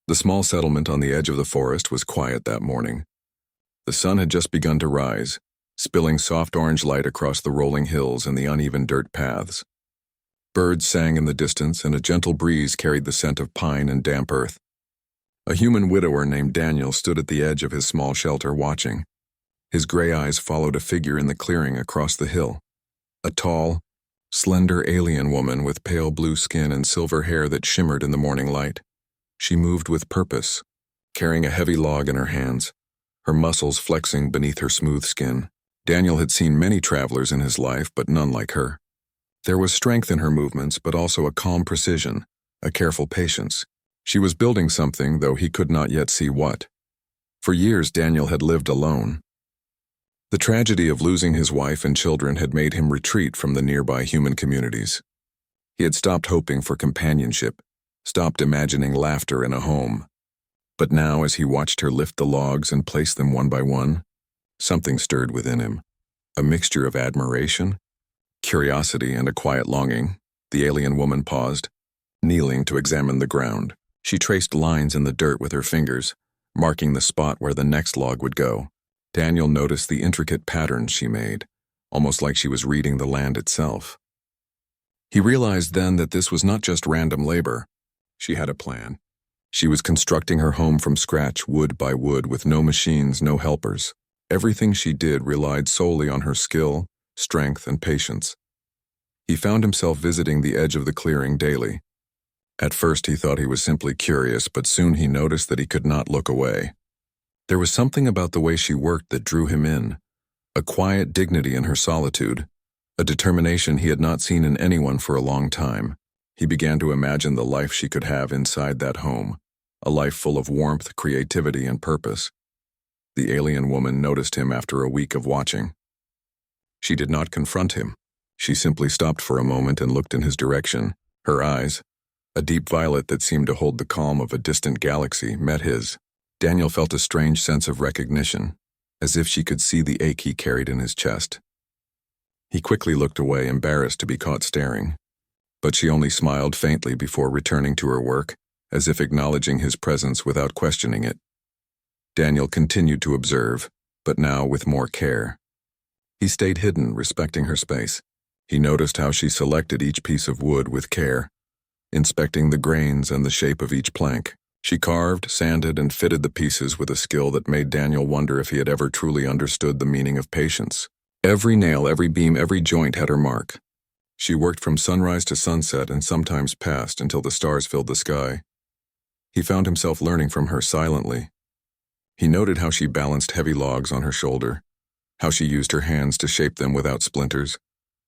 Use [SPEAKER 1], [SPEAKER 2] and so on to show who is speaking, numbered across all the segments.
[SPEAKER 1] The small settlement on the edge of the forest was quiet that morning. The sun had just begun to rise, spilling soft orange light across the rolling hills and the uneven dirt paths. Birds sang in the distance, and a gentle breeze carried the scent of pine and damp earth. A human widower named Daniel stood at the edge of his small shelter watching. His gray eyes followed a figure in the clearing across the hill. A tall, slender alien woman with pale blue skin and silver hair that shimmered in the morning light. She moved with purpose, carrying a heavy log in her hands, her muscles flexing beneath her smooth skin. Daniel had seen many travelers in his life, but none like her. There was strength in her movements, but also a calm precision, a careful patience. She was building something, though he could not yet see what. For years, Daniel had lived alone. The tragedy of losing his wife and children had made him retreat from the nearby human communities. He had stopped hoping for companionship, stopped imagining laughter in a home. But now, as he watched her lift the logs and place them one by one, something stirred within him. A mixture of admiration, curiosity, and a quiet longing. The alien woman paused, kneeling to examine the ground. She traced lines in the dirt with her fingers, marking the spot where the next log would go. Daniel noticed the intricate patterns she made, almost like she was reading the land itself. He realized then that this was not just random labor. She had a plan. She was constructing her home from scratch, wood by wood, with no machines, no helpers. Everything she did relied solely on her skill, strength, and patience. He found himself visiting the edge of the clearing daily. At first he thought he was simply curious, but soon he noticed that he could not look away. There was something about the way she worked that drew him in, a quiet dignity in her solitude, a determination he had not seen in anyone for a long time. He began to imagine the life she could have inside that home, a life full of warmth, creativity, and purpose. The alien woman noticed him after a week of watching. She did not confront him. She simply stopped for a moment and looked in his direction. Her eyes, a deep violet that seemed to hold the calm of a distant galaxy, met his. Daniel felt a strange sense of recognition, as if she could see the ache he carried in his chest. He quickly looked away, embarrassed to be caught staring. But she only smiled faintly before returning to her work, as if acknowledging his presence without questioning it. Daniel continued to observe, but now with more care. He stayed hidden, respecting her space. He noticed how she selected each piece of wood with care, inspecting the grains and the shape of each plank. She carved, sanded, and fitted the pieces with a skill that made Daniel wonder if he had ever truly understood the meaning of patience. Every nail, every beam, every joint had her mark. She worked from sunrise to sunset and sometimes past until the stars filled the sky. He found himself learning from her silently. He noted how she balanced heavy logs on her shoulder, how she used her hands to shape them without splinters,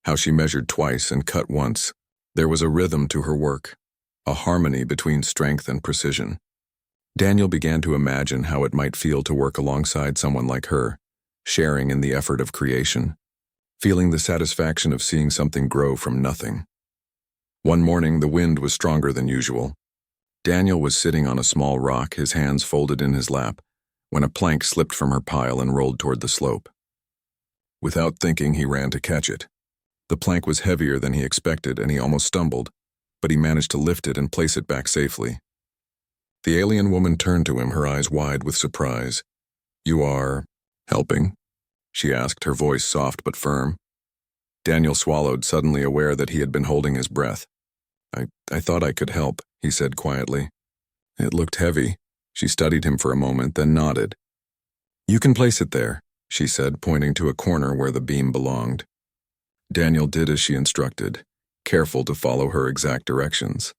[SPEAKER 1] how she measured twice and cut once. There was a rhythm to her work, a harmony between strength and precision. Daniel began to imagine how it might feel to work alongside someone like her, sharing in the effort of creation, feeling the satisfaction of seeing something grow from nothing. One morning, the wind was stronger than usual. Daniel was sitting on a small rock, his hands folded in his lap, when a plank slipped from her pile and rolled toward the slope. Without thinking, he ran to catch it. The plank was heavier than he expected, and he almost stumbled, but he managed to lift it and place it back safely. The alien woman turned to him, her eyes wide with surprise. "You are helping?" she asked, her voice soft but firm. Daniel swallowed, suddenly aware that he had been holding his breath. I thought I could help," he said quietly. It looked heavy. She studied him for a moment, then nodded. "You can place it there," she said, pointing to a corner where the beam belonged. Daniel did as she instructed, careful to follow her exact directions.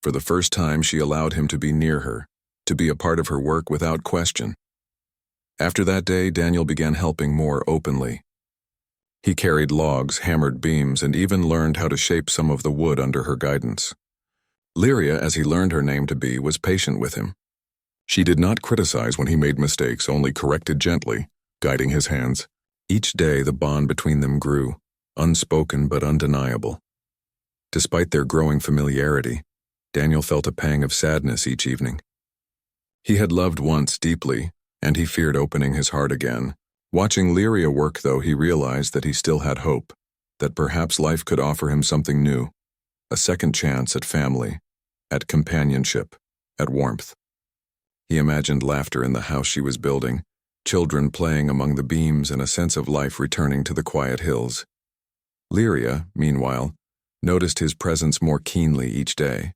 [SPEAKER 1] For the first time, she allowed him to be near her, to be a part of her work without question. After that day, Daniel began helping more openly. He carried logs, hammered beams, and even learned how to shape some of the wood under her guidance. Lyria, as he learned her name to be, was patient with him. She did not criticize when he made mistakes, only corrected gently, guiding his hands. Each day, the bond between them grew, unspoken but undeniable. Despite their growing familiarity, Daniel felt a pang of sadness each evening. He had loved once deeply, and he feared opening his heart again. Watching Lyria work, though, he realized that he still had hope, that perhaps life could offer him something new, a second chance at family, at companionship, at warmth. He imagined laughter in the house she was building, children playing among the beams, and a sense of life returning to the quiet hills. Lyria, meanwhile, noticed his presence more keenly each day.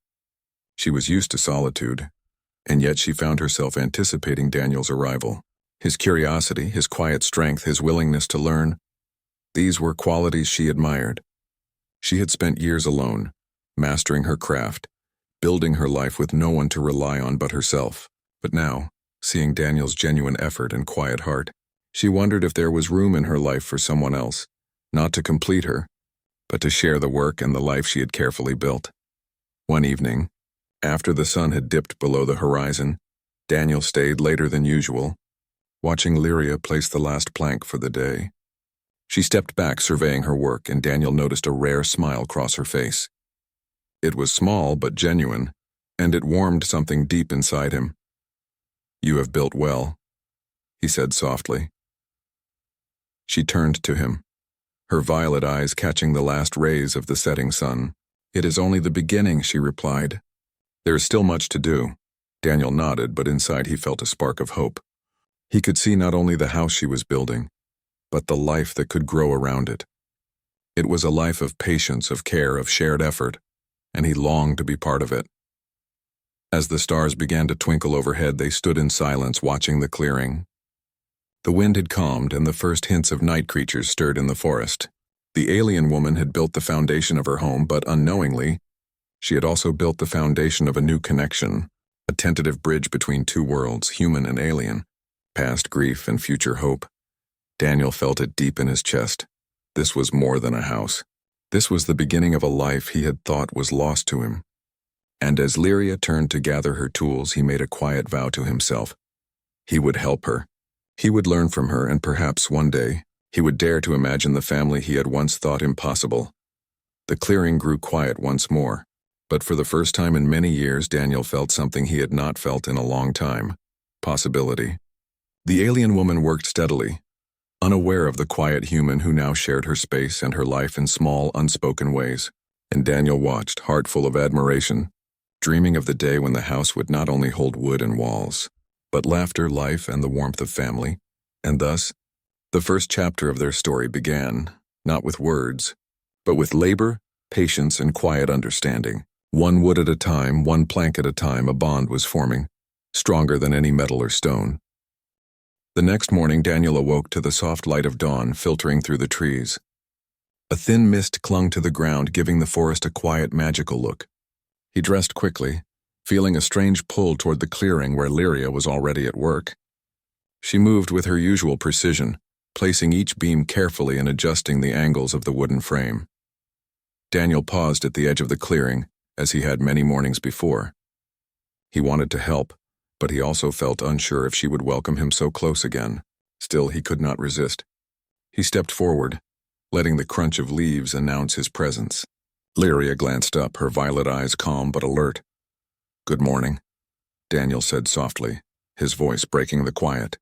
[SPEAKER 1] She was used to solitude, and yet she found herself anticipating Daniel's arrival. His curiosity, his quiet strength, his willingness to learn, these were qualities she admired. She had spent years alone, mastering her craft, building her life with no one to rely on but herself. But now, seeing Daniel's genuine effort and quiet heart, she wondered if there was room in her life for someone else, not to complete her, but to share the work and the life she had carefully built. One evening, after the sun had dipped below the horizon, Daniel stayed later than usual, watching Lyria place the last plank for the day. She stepped back surveying her work, and Daniel noticed a rare smile cross her face. It was small but genuine, and it warmed something deep inside him. "You have built well," he said softly. She turned to him, her violet eyes catching the last rays of the setting sun. "It is only the beginning," she replied. "There is still much to do." Daniel nodded, but inside he felt a spark of hope. He could see not only the house she was building, but the life that could grow around it. It was a life of patience, of care, of shared effort, and he longed to be part of it. As the stars began to twinkle overhead, they stood in silence, watching the clearing. The wind had calmed, and the first hints of night creatures stirred in the forest. The alien woman had built the foundation of her home, but unknowingly, she had also built the foundation of a new connection, a tentative bridge between two worlds, human and alien, past grief and future hope. Daniel felt it deep in his chest. This was more than a house. This was the beginning of a life he had thought was lost to him. And as Lyria turned to gather her tools, he made a quiet vow to himself. He would help her. He would learn from her, and perhaps one day, he would dare to imagine the family he had once thought impossible. The clearing grew quiet once more, but for the first time in many years, Daniel felt something he had not felt in a long time: possibility. The alien woman worked steadily, unaware of the quiet human who now shared her space and her life in small, unspoken ways. And Daniel watched, heart full of admiration, dreaming of the day when the house would not only hold wood and walls, but laughter, life, and the warmth of family. And thus, the first chapter of their story began, not with words, but with labor, patience, and quiet understanding. One wood at a time, one plank at a time, a bond was forming, stronger than any metal or stone. The next morning, Daniel awoke to the soft light of dawn filtering through the trees. A thin mist clung to the ground, giving the forest a quiet, magical look. He dressed quickly, feeling a strange pull toward the clearing where Lyria was already at work. She moved with her usual precision, placing each beam carefully and adjusting the angles of the wooden frame. Daniel paused at the edge of the clearing, as he had many mornings before. He wanted to help, but he also felt unsure if she would welcome him so close again. Still, he could not resist. He stepped forward, letting the crunch of leaves announce his presence. Lyria glanced up, her violet eyes calm but alert. "Good morning," Daniel said softly, his voice breaking the quiet.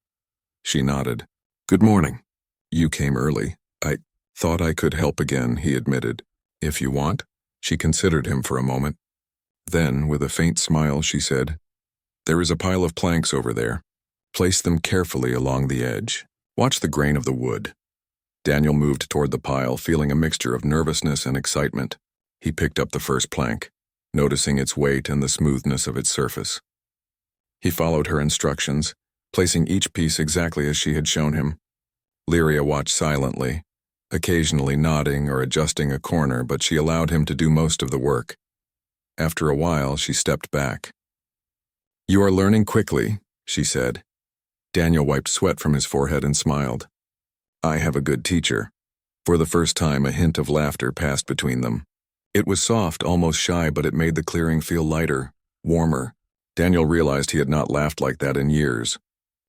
[SPEAKER 1] She nodded. "Good morning. You came early. I thought I could help again," he admitted. "If you want." She considered him for a moment. Then, with a faint smile, she said, "There is a pile of planks over there. Place them carefully along the edge. Watch the grain of the wood." Daniel moved toward the pile, feeling a mixture of nervousness and excitement. He picked up the first plank, noticing its weight and the smoothness of its surface. He followed her instructions, placing each piece exactly as she had shown him. Lyria watched silently, occasionally nodding or adjusting a corner, but she allowed him to do most of the work. After a while, she stepped back. "You are learning quickly," she said. Daniel wiped sweat from his forehead and smiled. "I have a good teacher." For the first time, a hint of laughter passed between them. It was soft, almost shy, but it made the clearing feel lighter, warmer. Daniel realized he had not laughed like that in years.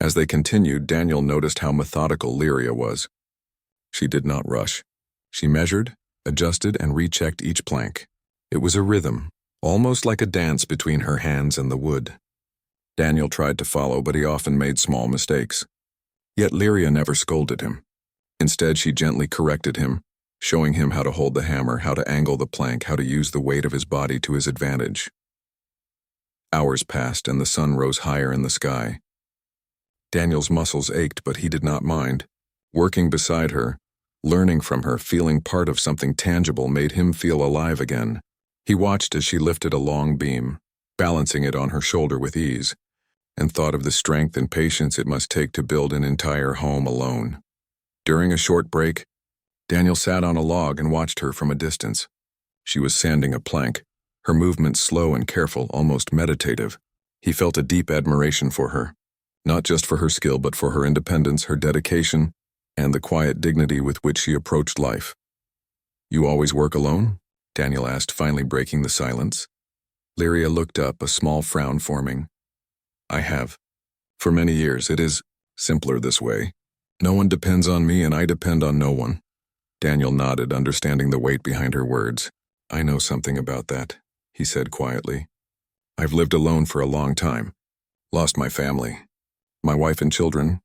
[SPEAKER 1] As they continued, Daniel noticed how methodical Lyria was. She did not rush. She measured, adjusted, and rechecked each plank. It was a rhythm, almost like a dance between her hands and the wood. Daniel tried to follow, but he often made small mistakes. Yet Lyria never scolded him. Instead, she gently corrected him, showing him how to hold the hammer, how to angle the plank, how to use the weight of his body to his advantage. Hours passed and the sun rose higher in the sky. Daniel's muscles ached, but he did not mind. Working beside her, learning from her, feeling part of something tangible made him feel alive again. He watched as she lifted a long beam, balancing it on her shoulder with ease, and thought of the strength and patience it must take to build an entire home alone. During a short break, Daniel sat on a log and watched her from a distance. She was sanding a plank, her movements slow and careful, almost meditative. He felt a deep admiration for her, not just for her skill but for her independence, her dedication, and the quiet dignity with which she approached life. "You always work alone?" Daniel asked, finally breaking the silence. Lyria looked up, a small frown forming. "I have. For many years. It is simpler this way. No one depends on me and I depend on no one." Daniel nodded, understanding the weight behind her words. "I know something about that," he said quietly. "I've lived alone for a long time. Lost my family. My wife and children.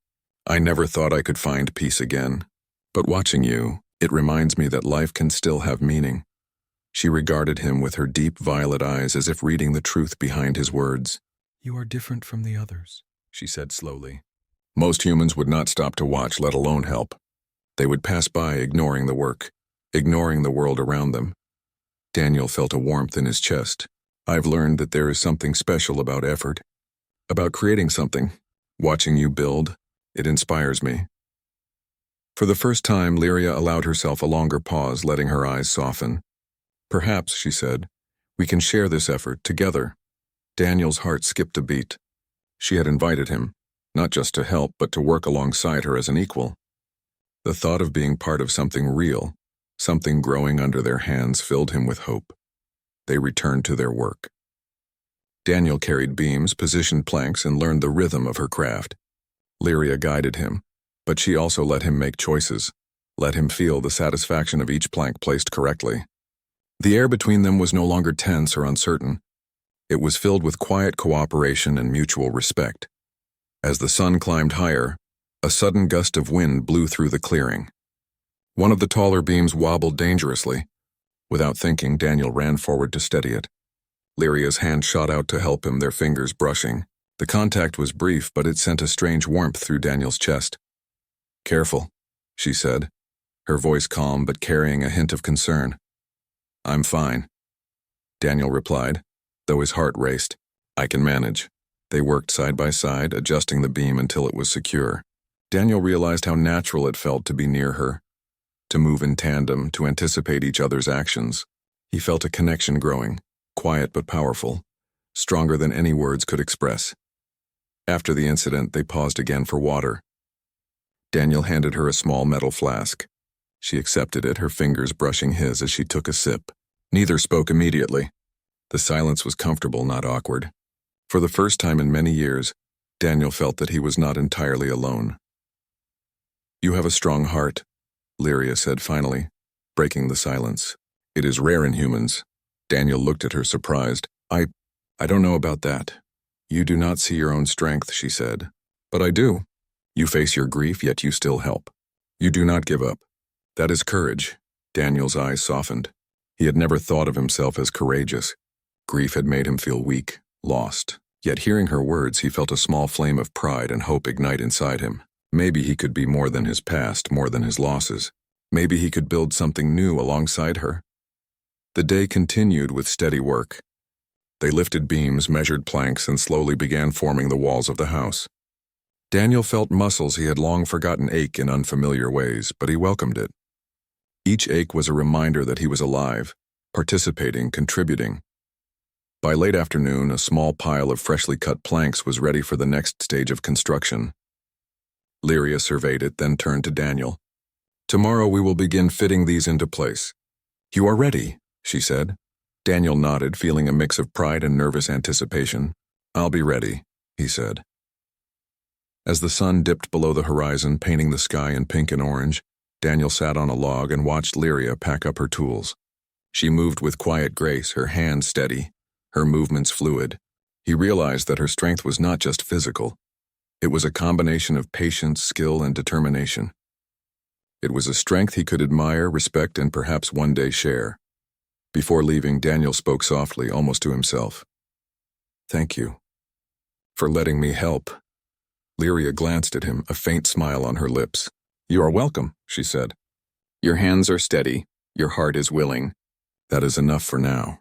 [SPEAKER 1] I never thought I could find peace again. But watching you, it reminds me that life can still have meaning." She regarded him with her deep violet eyes as if reading the truth behind his words. "You are different from the others," she said slowly. "Most humans would not stop to watch, let alone help. They would pass by, ignoring the work, ignoring the world around them." Daniel felt a warmth in his chest. "I've learned that there is something special about effort, about creating something. Watching you build, it inspires me." For the first time, Lyria allowed herself a longer pause, letting her eyes soften. "Perhaps," she said, "we can share this effort together." Daniel's heart skipped a beat. She had invited him, not just to help, but to work alongside her as an equal. The thought of being part of something real, something growing under their hands, filled him with hope. They returned to their work. Daniel carried beams, positioned planks, and learned the rhythm of her craft. Lyria guided him, but she also let him make choices, let him feel the satisfaction of each plank placed correctly. The air between them was no longer tense or uncertain. It was filled with quiet cooperation and mutual respect. As the sun climbed higher, a sudden gust of wind blew through the clearing. One of the taller beams wobbled dangerously. Without thinking, Daniel ran forward to steady it. Lyria's hand shot out to help him, their fingers brushing. The contact was brief, but it sent a strange warmth through Daniel's chest. "Careful," she said, her voice calm but carrying a hint of concern. "I'm fine," Daniel replied, though his heart raced. "I can manage." They worked side by side, adjusting the beam until it was secure. Daniel realized how natural it felt to be near her, to move in tandem, to anticipate each other's actions. He felt a connection growing, quiet but powerful, stronger than any words could express. After the incident, they paused again for water. Daniel handed her a small metal flask. She accepted it, her fingers brushing his as she took a sip. Neither spoke immediately. The silence was comfortable, not awkward. For the first time in many years, Daniel felt that he was not entirely alone. "You have a strong heart," Lyria said finally, breaking the silence. "It is rare in humans." Daniel looked at her, surprised. I don't know about that." "You do not see your own strength," she said. "But I do. You face your grief, yet you still help. You do not give up. That is courage." Daniel's eyes softened. He had never thought of himself as courageous. Grief had made him feel weak, lost. Yet hearing her words, he felt a small flame of pride and hope ignite inside him. Maybe he could be more than his past, more than his losses. Maybe he could build something new alongside her. The day continued with steady work. They lifted beams, measured planks, and slowly began forming the walls of the house. Daniel felt muscles he had long forgotten ache in unfamiliar ways, but he welcomed it. Each ache was a reminder that he was alive, participating, contributing. By late afternoon, a small pile of freshly cut planks was ready for the next stage of construction. Lyria surveyed it, then turned to Daniel. "Tomorrow we will begin fitting these into place." "You are ready," she said. Daniel nodded, feeling a mix of pride and nervous anticipation. "I'll be ready," he said. As the sun dipped below the horizon, painting the sky in pink and orange, Daniel sat on a log and watched Lyria pack up her tools. She moved with quiet grace, her hands steady, her movements fluid. He realized that her strength was not just physical. It was a combination of patience, skill, and determination. It was a strength he could admire, respect, and perhaps one day share. Before leaving, Daniel spoke softly, almost to himself. Thank you. For letting me help. Lyria glanced at him, a faint smile on her lips. You are welcome, she said. Your hands are steady, your heart is willing. That is enough for now.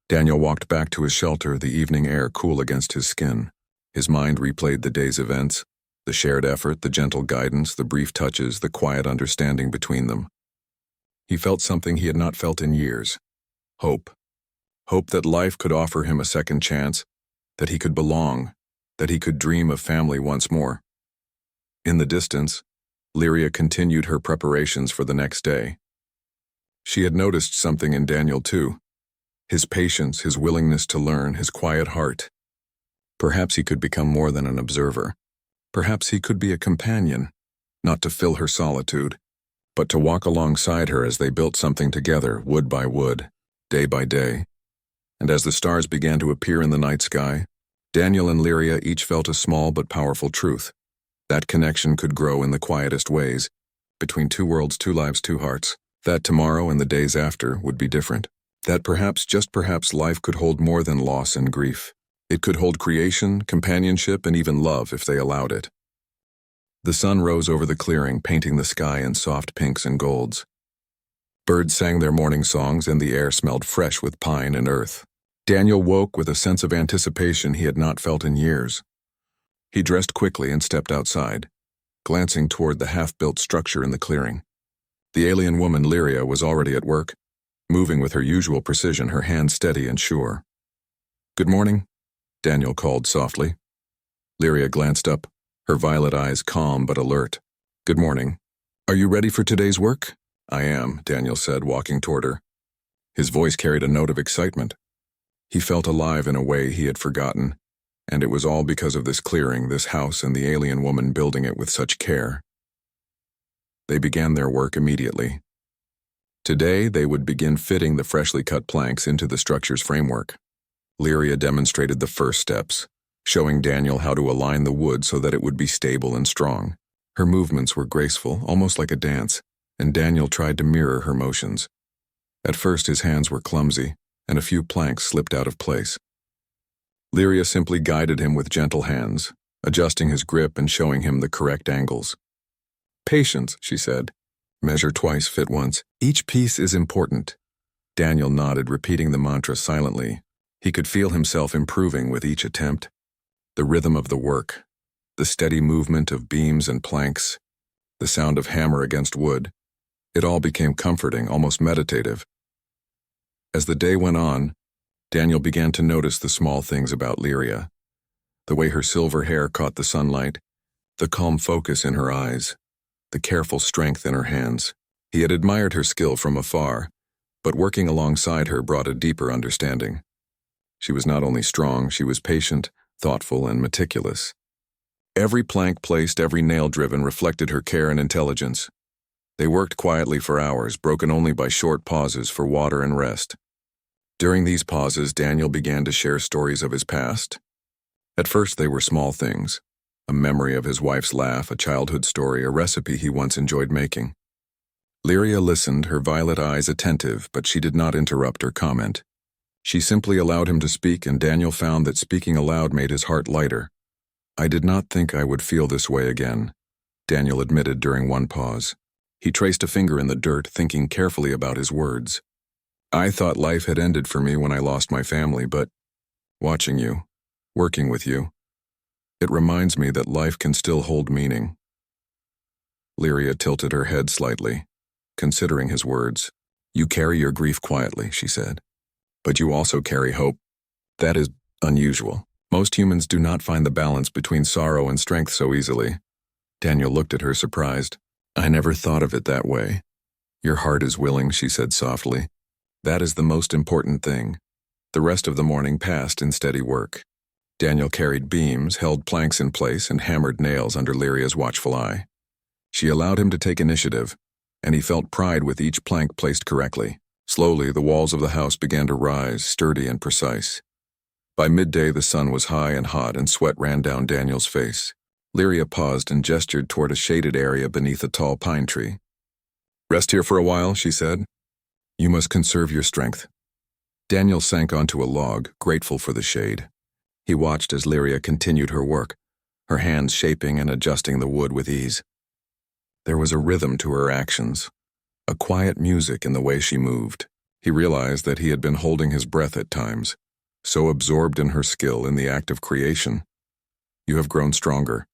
[SPEAKER 1] Daniel walked back to his shelter, the evening air cool against his skin. His mind replayed the day's events, the shared effort, the gentle guidance, the brief touches, the quiet understanding between them. He felt something he had not felt in years. Hope. Hope that life could offer him a second chance, that he could belong, that he could dream of family once more. In the distance, Lyria continued her preparations for the next day. She had noticed something in Daniel too. His patience, his willingness to learn, his quiet heart. Perhaps he could become more than an observer. Perhaps he could be a companion, not to fill her solitude, but to walk alongside her as they built something together, wood by wood, day by day. And as the stars began to appear in the night sky, Daniel and Lyria each felt a small but powerful truth. That connection could grow in the quietest ways, between two worlds, two lives, two hearts. That tomorrow and the days after would be different. That perhaps, just perhaps, life could hold more than loss and grief. It could hold creation, companionship, and even love if they allowed it. The sun rose over the clearing, painting the sky in soft pinks and golds. Birds sang their morning songs, and the air smelled fresh with pine and earth. Daniel woke with a sense of anticipation he had not felt in years. He dressed quickly and stepped outside, glancing toward the half-built structure in the clearing. The alien woman Lyria was already at work, moving with her usual precision, her hands steady and sure. Good morning, Daniel called softly. Lyria glanced up, her violet eyes calm but alert. Good morning. Are you ready for today's work? I am, Daniel said, walking toward her. His voice carried a note of excitement. He felt alive in a way he had forgotten, and it was all because of this clearing, this house, and the alien woman building it with such care. They began their work immediately. Today, they would begin fitting the freshly cut planks into the structure's framework. Lyria demonstrated the first steps, showing Daniel how to align the wood so that it would be stable and strong. Her movements were graceful, almost like a dance, and Daniel tried to mirror her motions. At first, his hands were clumsy, and a few planks slipped out of place. Lyria simply guided him with gentle hands, adjusting his grip and showing him the correct angles. Patience, she said. Measure twice, fit once. Each piece is important. Daniel nodded, repeating the mantra silently. He could feel himself improving with each attempt. The rhythm of the work, the steady movement of beams and planks, the sound of hammer against wood. It all became comforting, almost meditative. As the day went on, Daniel began to notice the small things about Lyria. The way her silver hair caught the sunlight, the calm focus in her eyes, the careful strength in her hands. He had admired her skill from afar, but working alongside her brought a deeper understanding. She was not only strong, she was patient, thoughtful, and meticulous. Every plank placed, every nail driven reflected her care and intelligence. They worked quietly for hours, broken only by short pauses for water and rest. During these pauses, Daniel began to share stories of his past. At first, they were small things. A memory of his wife's laugh, a childhood story, a recipe he once enjoyed making. Lyria listened, her violet eyes attentive, but she did not interrupt or comment. She simply allowed him to speak, and Daniel found that speaking aloud made his heart lighter. I did not think I would feel this way again, Daniel admitted during one pause. He traced a finger in the dirt, thinking carefully about his words. I thought life had ended for me when I lost my family, but watching you, working with you, it reminds me that life can still hold meaning. Lyria tilted her head slightly, considering his words. You carry your grief quietly, she said. But you also carry hope. That is unusual. Most humans do not find the balance between sorrow and strength so easily. Daniel looked at her, surprised. I never thought of it that way. Your heart is willing, she said softly. That is the most important thing. The rest of the morning passed in steady work. Daniel carried beams, held planks in place, and hammered nails under Lyria's watchful eye. She allowed him to take initiative, and he felt pride with each plank placed correctly. Slowly, the walls of the house began to rise, sturdy and precise. By midday, the sun was high and hot, and sweat ran down Daniel's face. Lyria paused and gestured toward a shaded area beneath a tall pine tree. Rest here for a while, she said. You must conserve your strength. Daniel sank onto a log, grateful for the shade. He watched as Lyria continued her work, her hands shaping and adjusting the wood with ease. There was a rhythm to her actions, a quiet music in the way she moved. He realized that he had been holding his breath at times, so absorbed in her skill in the act of creation. "You have grown stronger,"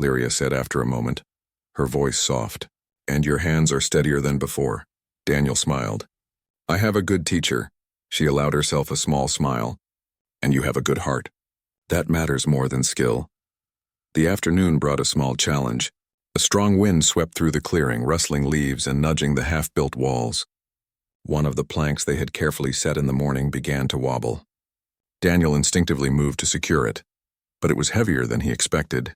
[SPEAKER 1] Lyria said after a moment, her voice soft. "And your hands are steadier than before." Daniel smiled. "I have a good teacher." She allowed herself a small smile. "And you have a good heart. That matters more than skill." The afternoon brought a small challenge. A strong wind swept through the clearing, rustling leaves and nudging the half-built walls. One of the planks they had carefully set in the morning began to wobble. Daniel instinctively moved to secure it, but it was heavier than he expected.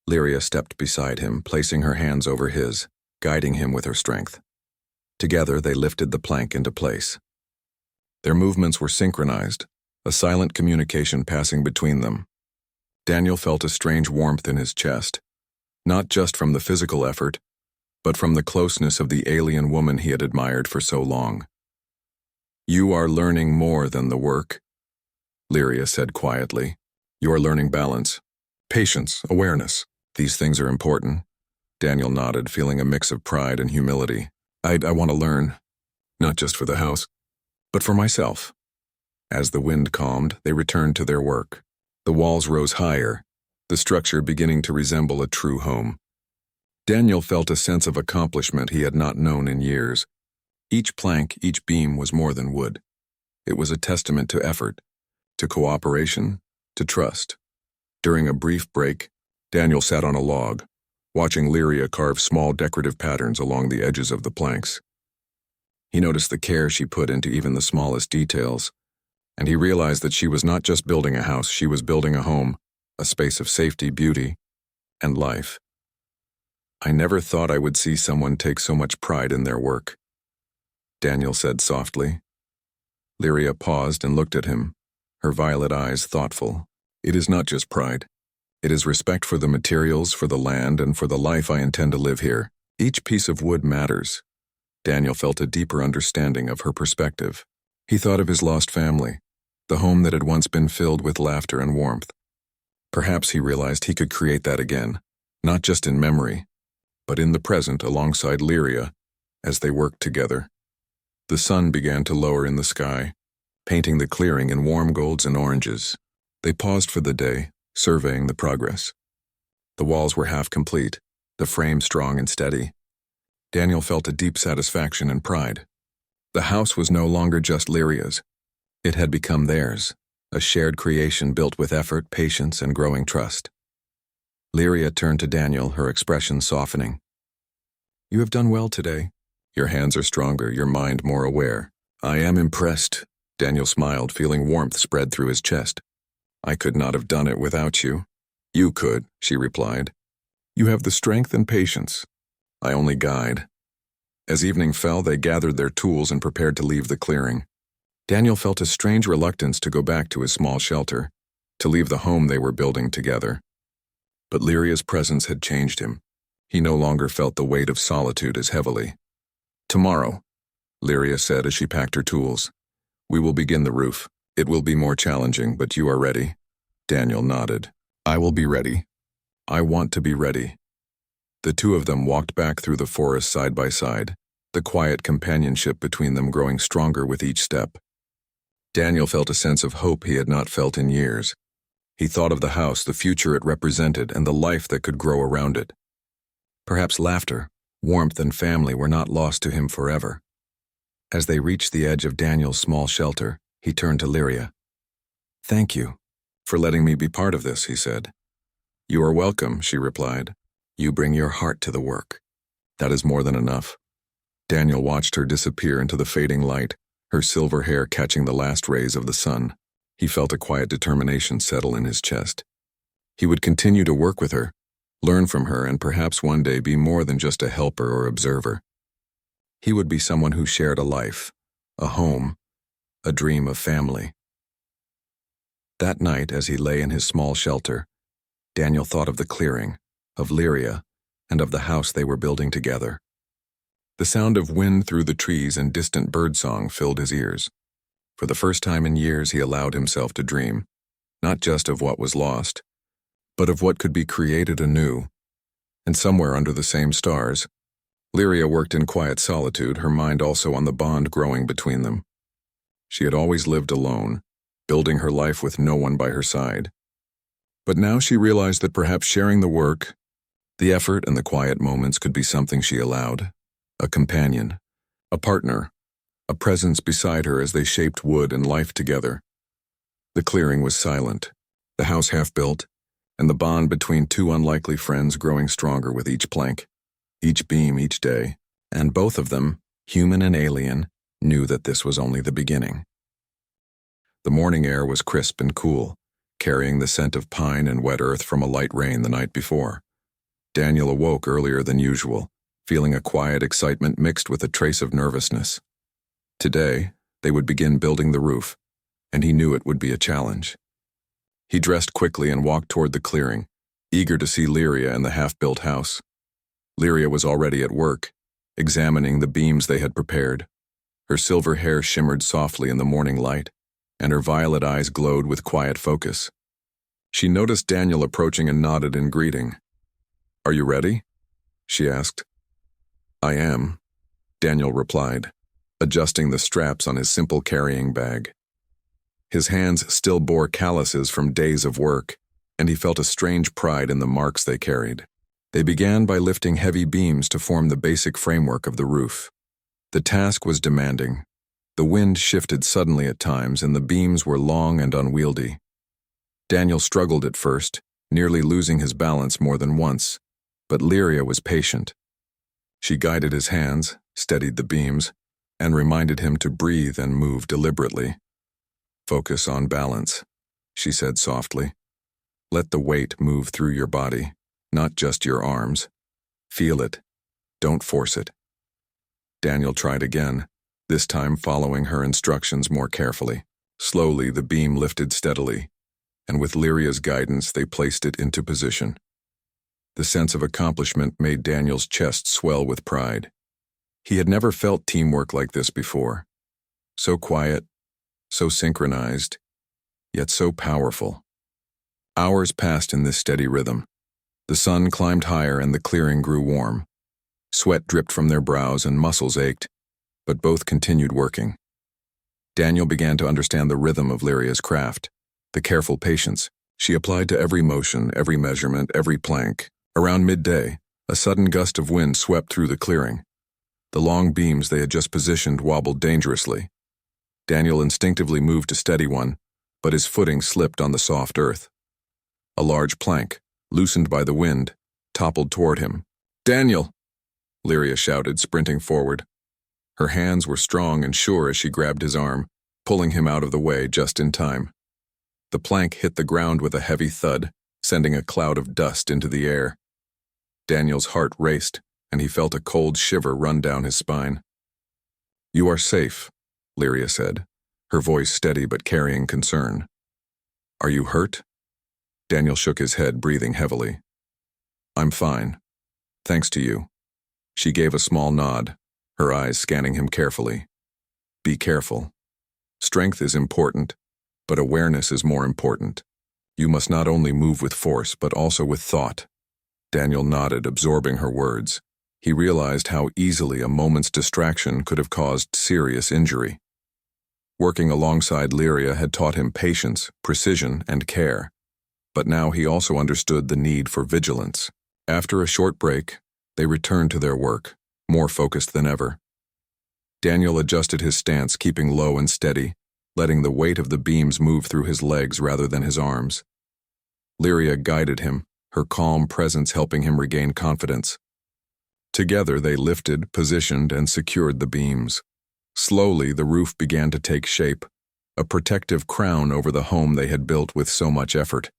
[SPEAKER 1] Lyria stepped beside him, placing her hands over his, guiding him with her strength. Together they lifted the plank into place. Their movements were synchronized, a silent communication passing between them. Daniel felt a strange warmth in his chest, not just from the physical effort, but from the closeness of the alien woman he had admired for so long. "You are learning more than the work," Lyria said quietly. "You are learning balance, patience, awareness. These things are important." Daniel nodded, feeling a mix of pride and humility. I want to learn, not just for the house, but for myself." As the wind calmed, they returned to their work. The walls rose higher, the structure beginning to resemble a true home. Daniel felt a sense of accomplishment he had not known in years. Each plank, each beam was more than wood. It was a testament to effort, to cooperation, to trust. During a brief break, Daniel sat on a log, watching Lyria carve small decorative patterns along the edges of the planks. He noticed the care she put into even the smallest details, and he realized that she was not just building a house, she was building a home, a space of safety, beauty, and life. "I never thought I would see someone take so much pride in their work," Daniel said softly. Lyria paused and looked at him, her violet eyes thoughtful. "It is not just pride. It is respect for the materials, for the land, and for the life I intend to live here. Each piece of wood matters." Daniel felt a deeper understanding of her perspective. He thought of his lost family, the home that had once been filled with laughter and warmth. Perhaps he realized he could create that again, not just in memory, but in the present alongside Lyria, as they worked together. The sun began to lower in the sky, painting the clearing in warm golds and oranges. They paused for the day, surveying the progress. The walls were half complete, the frame strong and steady. Daniel felt a deep satisfaction and pride. The house was no longer just Lyria's. It had become theirs, a shared creation built with effort, patience, and growing trust. Lyria turned to Daniel, her expression softening. "You have done well today. Your hands are stronger, your mind more aware." "I am impressed," Daniel smiled, feeling warmth spread through his chest. "I could not have done it without you." "You could," she replied. "You have the strength and patience. I only guide." As evening fell, they gathered their tools and prepared to leave the clearing. Daniel felt a strange reluctance to go back to his small shelter, to leave the home they were building together. But Lyria's presence had changed him. He no longer felt the weight of solitude as heavily. "Tomorrow," Lyria said as she packed her tools, "we will begin the roof. It will be more challenging, but you are ready." Daniel nodded. "I will be ready. I want to be ready." The two of them walked back through the forest side by side, the quiet companionship between them growing stronger with each step. Daniel felt a sense of hope he had not felt in years. He thought of the house, the future it represented, and the life that could grow around it. Perhaps laughter, warmth, and family were not lost to him forever. As they reached the edge of Daniel's small shelter, he turned to Lyria. "Thank you for letting me be part of this," he said. "You are welcome," she replied. "You bring your heart to the work. That is more than enough." Daniel watched her disappear into the fading light, her silver hair catching the last rays of the sun. He felt a quiet determination settle in his chest. He would continue to work with her, learn from her, and perhaps one day be more than just a helper or observer. He would be someone who shared a life, a home, a dream of family. That night, as he lay in his small shelter, Daniel thought of the clearing, of Lyria, and of the house they were building together. The sound of wind through the trees and distant birdsong filled his ears. For the first time in years, he allowed himself to dream. not just of what was lost, but of what could be created anew. And somewhere under the same stars, Lyria worked in quiet solitude, her mind also on the bond growing between them. She had always lived alone, building her life with no one by her side. But now she realized that perhaps sharing the work, the effort, and the quiet moments could be something she allowed. A companion, a partner, a presence beside her as they shaped wood and life together. The clearing was silent, the house half-built, and the bond between two unlikely friends growing stronger with each plank, each beam, each day, and both of them, human and alien, knew that this was only the beginning. The morning air was crisp and cool, carrying the scent of pine and wet earth from a light rain the night before. Daniel awoke earlier than usual, feeling a quiet excitement mixed with a trace of nervousness. Today, they would begin building the roof, and he knew it would be a challenge. He dressed quickly and walked toward the clearing, eager to see Lyria and the half-built house. Lyria was already at work, examining the beams they had prepared. Her silver hair shimmered softly in the morning light, and her violet eyes glowed with quiet focus. She noticed Daniel approaching and nodded in greeting. "Are you ready?" she asked. "I am," Daniel replied, adjusting the straps on his simple carrying bag. His hands still bore calluses from days of work, and he felt a strange pride in the marks they carried. They began by lifting heavy beams to form the basic framework of the roof. The task was demanding. The wind shifted suddenly at times, and the beams were long and unwieldy. Daniel struggled at first, nearly losing his balance more than once, but Lyria was patient. She guided his hands, steadied the beams, and reminded him to breathe and move deliberately. "Focus on balance," she said softly. "Let the weight move through your body, not just your arms. Feel it. Don't force it." Daniel tried again, this time following her instructions more carefully. Slowly, the beam lifted steadily, and with Lyria's guidance, they placed it into position. The sense of accomplishment made Daniel's chest swell with pride. He had never felt teamwork like this before. So quiet, so synchronized, yet so powerful. Hours passed in this steady rhythm. The sun climbed higher and the clearing grew warm. Sweat dripped from their brows and muscles ached, but both continued working. Daniel began to understand the rhythm of Lyria's craft, the careful patience she applied to every motion, every measurement, every plank. Around midday, a sudden gust of wind swept through the clearing. The long beams they had just positioned wobbled dangerously. Daniel instinctively moved to steady one, but his footing slipped on the soft earth. A large plank, loosened by the wind, toppled toward him. "Daniel!" Lyria shouted, sprinting forward. Her hands were strong and sure as she grabbed his arm, pulling him out of the way just in time. The plank hit the ground with a heavy thud, sending a cloud of dust into the air. Daniel's heart raced, and he felt a cold shiver run down his spine. "You are safe," Lyria said, her voice steady but carrying concern. "Are you hurt?" Daniel shook his head, breathing heavily. "I'm fine. Thanks to you." She gave a small nod, her eyes scanning him carefully. "Be careful. Strength is important, but awareness is more important. You must not only move with force, but also with thought." Daniel nodded, absorbing her words. He realized how easily a moment's distraction could have caused serious injury. Working alongside Lyria had taught him patience, precision, and care. But now he also understood the need for vigilance. After a short break, they returned to their work, more focused than ever. Daniel adjusted his stance, keeping low and steady, letting the weight of the beams move through his legs rather than his arms. Lyria guided him, her calm presence helping him regain confidence. Together they lifted, positioned, and secured the beams. Slowly, the roof began to take shape, a protective crown over the home they had built with so much effort.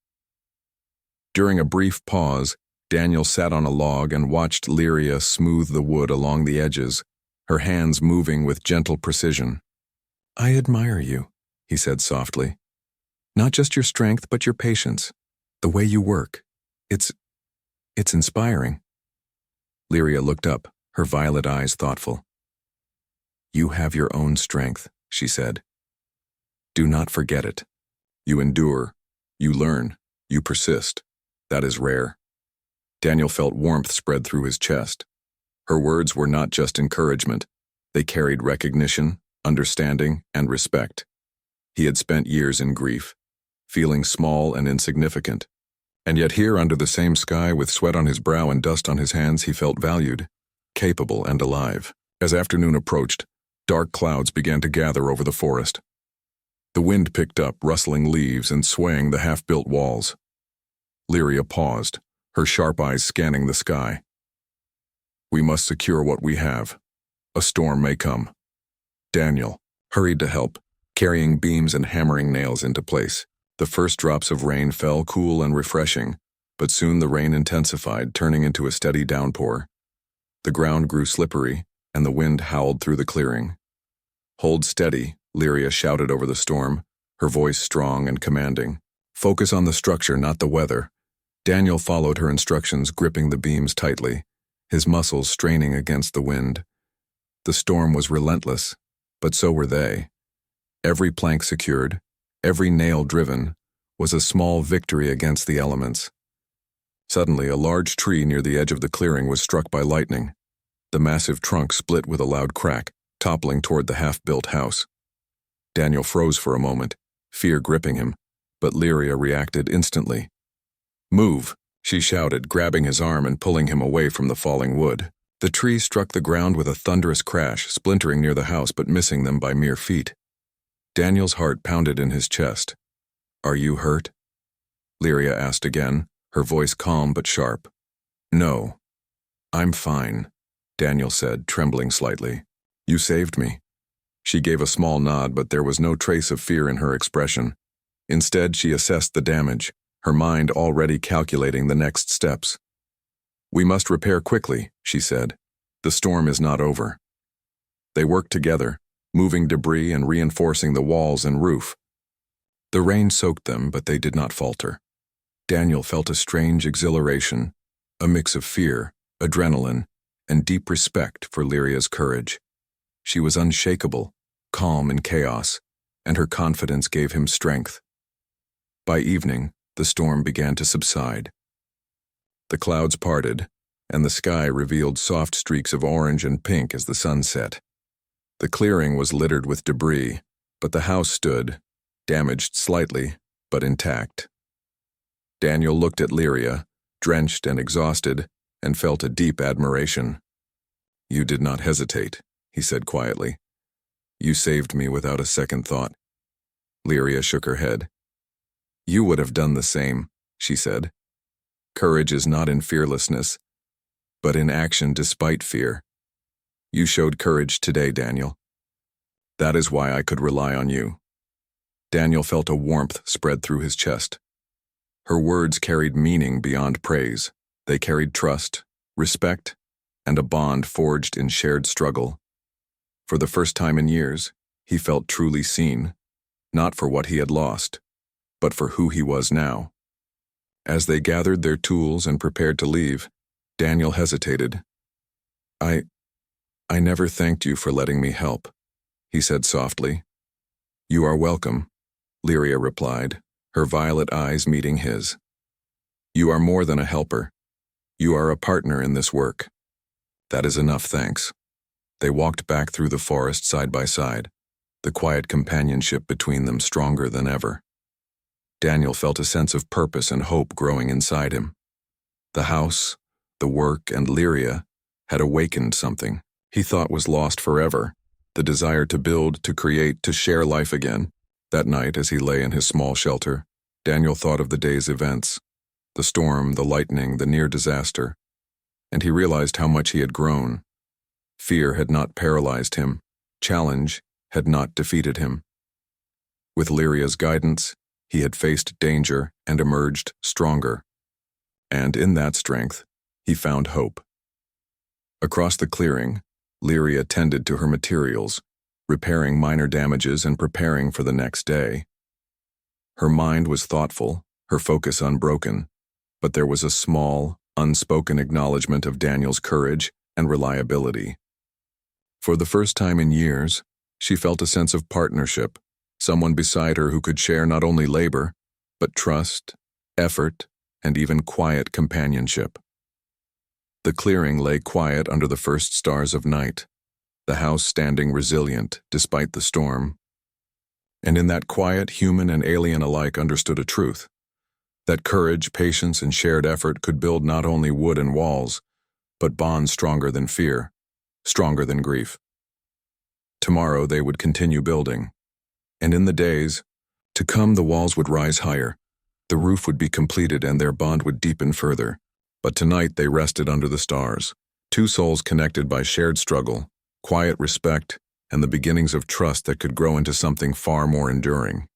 [SPEAKER 1] During a brief pause, Daniel sat on a log and watched Lyria smooth the wood along the edges, her hands moving with gentle precision. "I admire you," he said softly. "Not just your strength, but your patience. The way you work. It's inspiring." Lyria looked up, her violet eyes thoughtful. "You have your own strength," she said. "Do not forget it. You endure, You learn. You persist. That is rare. Daniel felt warmth spread through his chest. Her words were not just encouragement. They carried recognition, understanding, and respect. He had spent years in grief, feeling small and insignificant. And yet here, under the same sky, with sweat on his brow and dust on his hands, he felt valued, capable, and alive. As afternoon approached, dark clouds began to gather over the forest. The wind picked up, rustling leaves and swaying the half-built walls. Lyria paused, her sharp eyes scanning the sky. We must secure what we have. A storm may come. Daniel hurried to help, carrying beams and hammering nails into place. The first drops of rain fell cool and refreshing, but soon the rain intensified, turning into a steady downpour. The ground grew slippery, and the wind howled through the clearing. Hold steady, Lyria shouted over the storm, her voice strong and commanding. Focus on the structure, not the weather. Daniel followed her instructions, gripping the beams tightly, his muscles straining against the wind. The storm was relentless, but so were they. Every plank secured, every nail driven, was a small victory against the elements. Suddenly, a large tree near the edge of the clearing was struck by lightning. The massive trunk split with a loud crack, toppling toward the half-built house. Daniel froze for a moment, fear gripping him, but Lyria reacted instantly. Move, she shouted, grabbing his arm and pulling him away from the falling wood. The tree struck the ground with a thunderous crash, splintering near the house but missing them by mere feet. Daniel's heart pounded in his chest. Are you hurt? Lyria asked again, her voice calm but sharp. No. I'm fine, Daniel said, trembling slightly. You saved me. She gave a small nod, but there was no trace of fear in her expression. Instead, she assessed the damage, her mind already calculating the next steps. We must repair quickly, she said. The storm is not over. They worked together, moving debris and reinforcing the walls and roof. The rain soaked them, but they did not falter. Daniel felt a strange exhilaration, a mix of fear, adrenaline, and deep respect for Lyria's courage. She was unshakable, calm in chaos, and her confidence gave him strength. By evening, the storm began to subside. The clouds parted, and the sky revealed soft streaks of orange and pink as the sun set. The clearing was littered with debris, but the house stood, damaged slightly, but intact. Daniel looked at Lyria, drenched and exhausted, and felt a deep admiration. You did not hesitate, he said quietly. You saved me without a second thought. Lyria shook her head. You would have done the same, she said. Courage is not in fearlessness, but in action despite fear. You showed courage today, Daniel. That is why I could rely on you. Daniel felt a warmth spread through his chest. Her words carried meaning beyond praise. They carried trust, respect, and a bond forged in shared struggle. For the first time in years, he felt truly seen, not for what he had lost, but for who he was now. As they gathered their tools and prepared to leave, Daniel hesitated. I never thanked you for letting me help, he said softly. You are welcome, Lyria replied, her violet eyes meeting his. You are more than a helper. You are a partner in this work. That is enough, thanks. They walked back through the forest side by side, the quiet companionship between them stronger than ever. Daniel felt a sense of purpose and hope growing inside him. The house, the work, and Lyria had awakened something he thought was lost forever, the desire to build, to create, to share life again. That night, as he lay in his small shelter, Daniel thought of the day's events, the storm, the lightning, the near disaster, and he realized how much he had grown. Fear had not paralyzed him. Challenge had not defeated him. With Lyria's guidance, he had faced danger and emerged stronger. And in that strength, he found hope. Across the clearing, Lyria tended to her materials, repairing minor damages and preparing for the next day. Her mind was thoughtful, her focus unbroken, but there was a small, unspoken acknowledgement of Daniel's courage and reliability. For the first time in years, she felt a sense of partnership, someone beside her who could share not only labor, but trust, effort, and even quiet companionship. The clearing lay quiet under the first stars of night, the house standing resilient despite the storm. And in that quiet, human and alien alike understood a truth: that courage, patience, and shared effort could build not only wood and walls, but bonds stronger than fear, stronger than grief. Tomorrow they would continue building, and in the days to come the walls would rise higher, the roof would be completed, and their bond would deepen further. But tonight they rested under the stars, two souls connected by shared struggle, quiet respect, and the beginnings of trust that could grow into something far more enduring.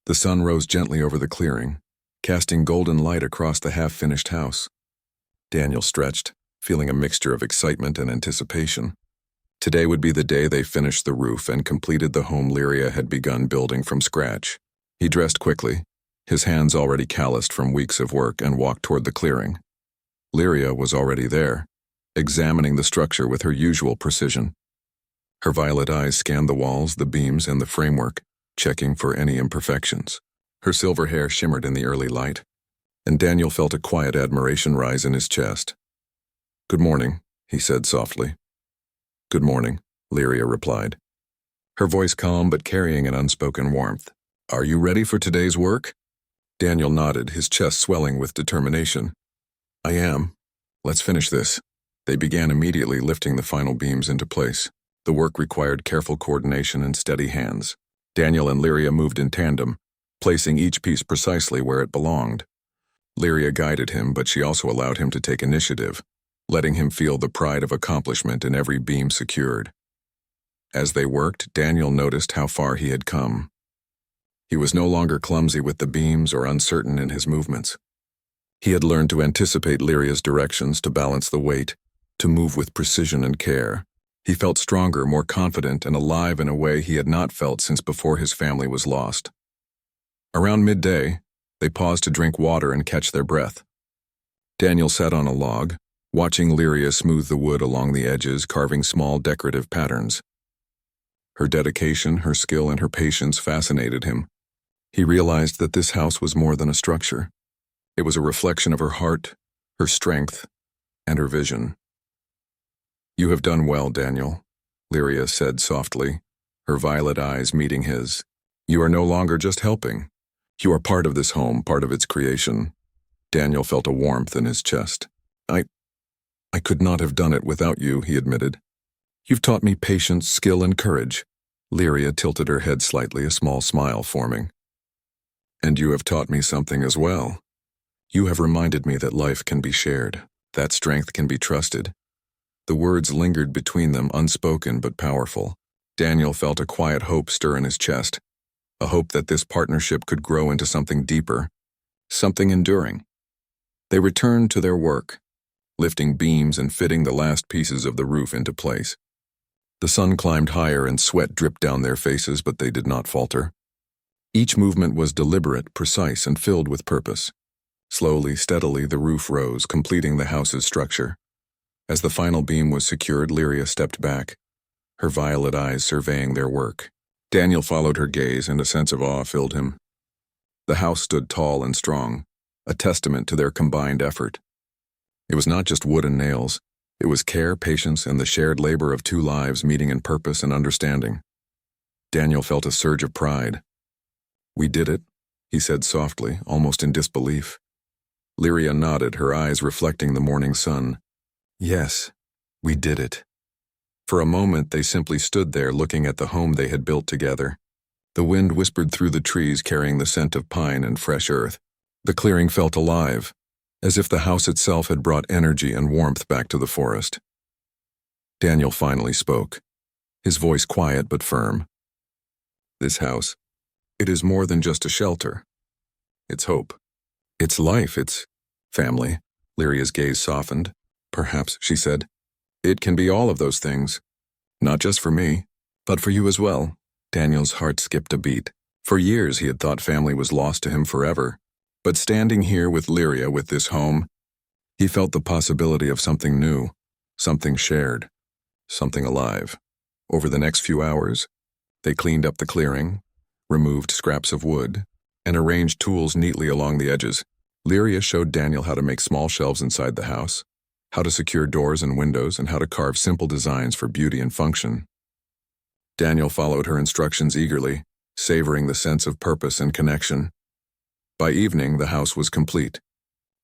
[SPEAKER 1] The sun rose gently over the clearing, casting golden light across the half-finished house. Daniel stretched, feeling a mixture of excitement and anticipation. Today would be the day they finished the roof and completed the home Lyria had begun building from scratch. He dressed quickly, his hands already calloused from weeks of work, and walked toward the clearing. Lyria was already there, examining the structure with her usual precision. Her violet eyes scanned the walls, the beams, and the framework, checking for any imperfections. Her silver hair shimmered in the early light, and Daniel felt a quiet admiration rise in his chest. "Good morning," he said softly. "Good morning," Lyria replied, her voice calm but carrying an unspoken warmth. "Are you ready for today's work?" Daniel nodded, his chest swelling with determination. "I am. Let's finish this." They began immediately, lifting the final beams into place. The work required careful coordination and steady hands. Daniel and Lyria moved in tandem, placing each piece precisely where it belonged. Lyria guided him, but she also allowed him to take initiative, letting him feel the pride of accomplishment in every beam secured. As they worked, Daniel noticed how far he had come. He was no longer clumsy with the beams or uncertain in his movements. He had learned to anticipate Lyria's directions, to balance the weight, to move with precision and care. He felt stronger, more confident, and alive in a way he had not felt since before his family was lost. Around midday, they paused to drink water and catch their breath. Daniel sat on a log, watching Lyria smooth the wood along the edges, carving small decorative patterns. Her dedication, her skill, and her patience fascinated him. He realized that this house was more than a structure. It was a reflection of her heart, her strength, and her vision. "You have done well, Daniel," Lyria said softly, her violet eyes meeting his. "You are no longer just helping. You are part of this home, part of its creation." Daniel felt a warmth in his chest. I could not have done it without you," he admitted. "You've taught me patience, skill, and courage." Lyria tilted her head slightly, a small smile forming. "And you have taught me something as well. You have reminded me that life can be shared, that strength can be trusted." The words lingered between them, unspoken but powerful. Daniel felt a quiet hope stir in his chest, a hope that this partnership could grow into something deeper, something enduring. They returned to their work, lifting beams and fitting the last pieces of the roof into place. The sun climbed higher and sweat dripped down their faces, but they did not falter. Each movement was deliberate, precise, and filled with purpose. Slowly, steadily, the roof rose, completing the house's structure. As the final beam was secured, Lyria stepped back, her violet eyes surveying their work. Daniel followed her gaze, and a sense of awe filled him. The house stood tall and strong, a testament to their combined effort. It was not just wood and nails. It was care, patience, and the shared labor of two lives meeting in purpose and understanding. Daniel felt a surge of pride. "We did it," he said softly, almost in disbelief. Lyria nodded, her eyes reflecting the morning sun. "Yes, we did it." For a moment they simply stood there, looking at the home they had built together. The wind whispered through the trees, carrying the scent of pine and fresh earth. The clearing felt alive, as if the house itself had brought energy and warmth back to the forest. Daniel finally spoke, his voice quiet but firm. "This house, it is more than just a shelter. It's hope. It's life, it's family." Lyria's gaze softened. "Perhaps," she said, "it can be all of those things. Not just for me, but for you as well." Daniel's heart skipped a beat. For years he had thought family was lost to him forever. But standing here with Lyria, with this home, he felt the possibility of something new, something shared, something alive. Over the next few hours, they cleaned up the clearing, removed scraps of wood, and arranged tools neatly along the edges. Lyria showed Daniel how to make small shelves inside the house, how to secure doors and windows, and how to carve simple designs for beauty and function. Daniel followed her instructions eagerly, savoring the sense of purpose and connection. By evening, the house was complete.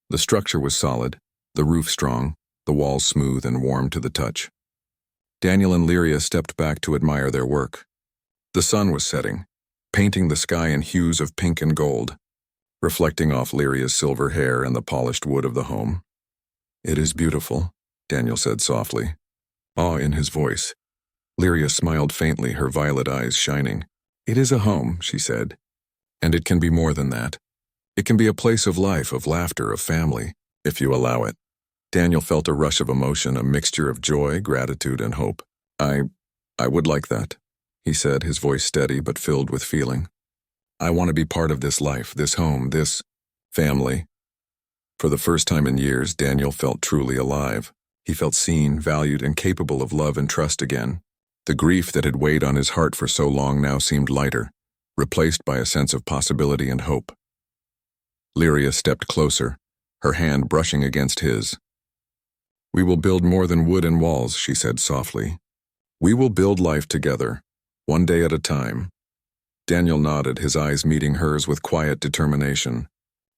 [SPEAKER 1] The structure was solid, the roof strong, the walls smooth and warm to the touch. Daniel and Lyria stepped back to admire their work. The sun was setting, painting the sky in hues of pink and gold, reflecting off Lyria's silver hair and the polished wood of the home. "It is beautiful," Daniel said softly, awe in his voice. Lyria smiled faintly, her violet eyes shining. "It is a home," she said, "and it can be more than that. It can be a place of life, of laughter, of family, if you allow it." Daniel felt a rush of emotion, a mixture of joy, gratitude, and hope. I would like that," he said, his voice steady but filled with feeling. "I want to be part of this life, this home, this family." For the first time in years, Daniel felt truly alive. He felt seen, valued, and capable of love and trust again. The grief that had weighed on his heart for so long now seemed lighter, replaced by a sense of possibility and hope. Lyria stepped closer, her hand brushing against his. "We will build more than wood and walls," she said softly. "We will build life together, one day at a time." Daniel nodded, his eyes meeting hers with quiet determination.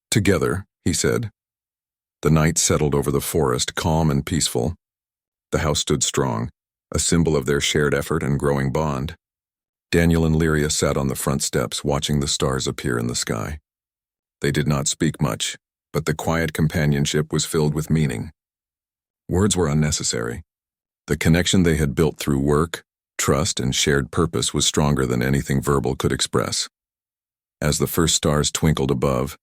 [SPEAKER 1] "Together," he said. The night settled over the forest, calm and peaceful. The house stood strong, a symbol of their shared effort and growing bond. Daniel and Lyria sat on the front steps, watching the stars appear in the sky. They did not speak much, but the quiet companionship was filled with meaning. Words were unnecessary. The connection they had built through work, trust, and shared purpose was stronger than anything verbal could express. As the first stars twinkled above,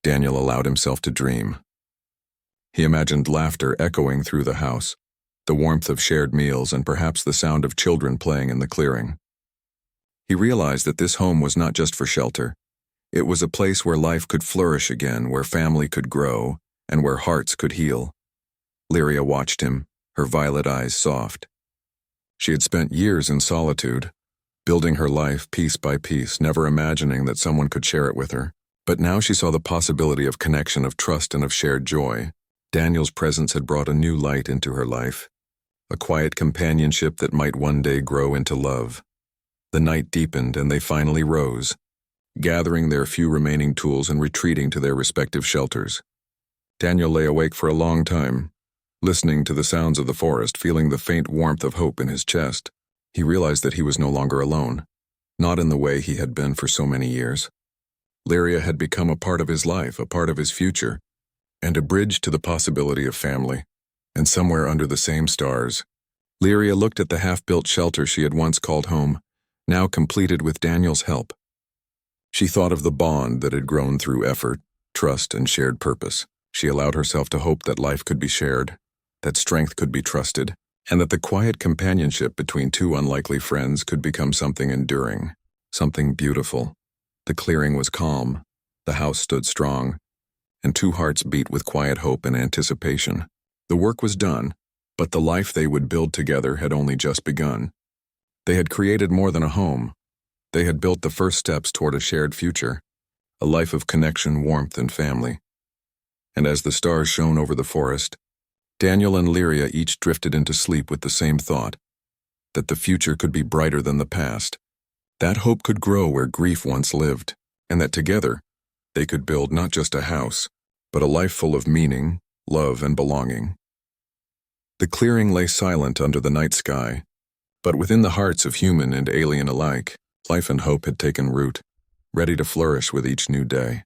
[SPEAKER 1] Daniel allowed himself to dream. He imagined laughter echoing through the house, the warmth of shared meals, and perhaps the sound of children playing in the clearing. He realized that this home was not just for shelter. It was a place where life could flourish again, where family could grow, and where hearts could heal. Lyria watched him, her violet eyes soft. She had spent years in solitude, building her life piece by piece, never imagining that someone could share it with her. But now she saw the possibility of connection, of trust, and of shared joy. Daniel's presence had brought a new light into her life, a quiet companionship that might one day grow into love. The night deepened, and they finally rose, gathering their few remaining tools and retreating to their respective shelters. Daniel lay awake for a long time, listening to the sounds of the forest, feeling the faint warmth of hope in his chest. He realized that he was no longer alone, not in the way he had been for so many years. Lyria had become a part of his life, a part of his future, and a bridge to the possibility of family. And somewhere under the same stars, Lyria looked at the half-built shelter she had once called home, now completed with Daniel's help. She thought of the bond that had grown through effort, trust, and shared purpose. She allowed herself to hope that life could be shared, that strength could be trusted, and that the quiet companionship between two unlikely friends could become something enduring, something beautiful. The clearing was calm, the house stood strong, and two hearts beat with quiet hope and anticipation. The work was done, but the life they would build together had only just begun. They had created more than a home. They had built the first steps toward a shared future, a life of connection, warmth, and family. And as the stars shone over the forest, Daniel and Lyria each drifted into sleep with the same thought, that the future could be brighter than the past. That hope could grow where grief once lived, and that together, they could build not just a house, but a life full of meaning, love, and belonging. The clearing lay silent under the night sky, but within the hearts of human and alien alike, life and hope had taken root, ready to flourish with each new day.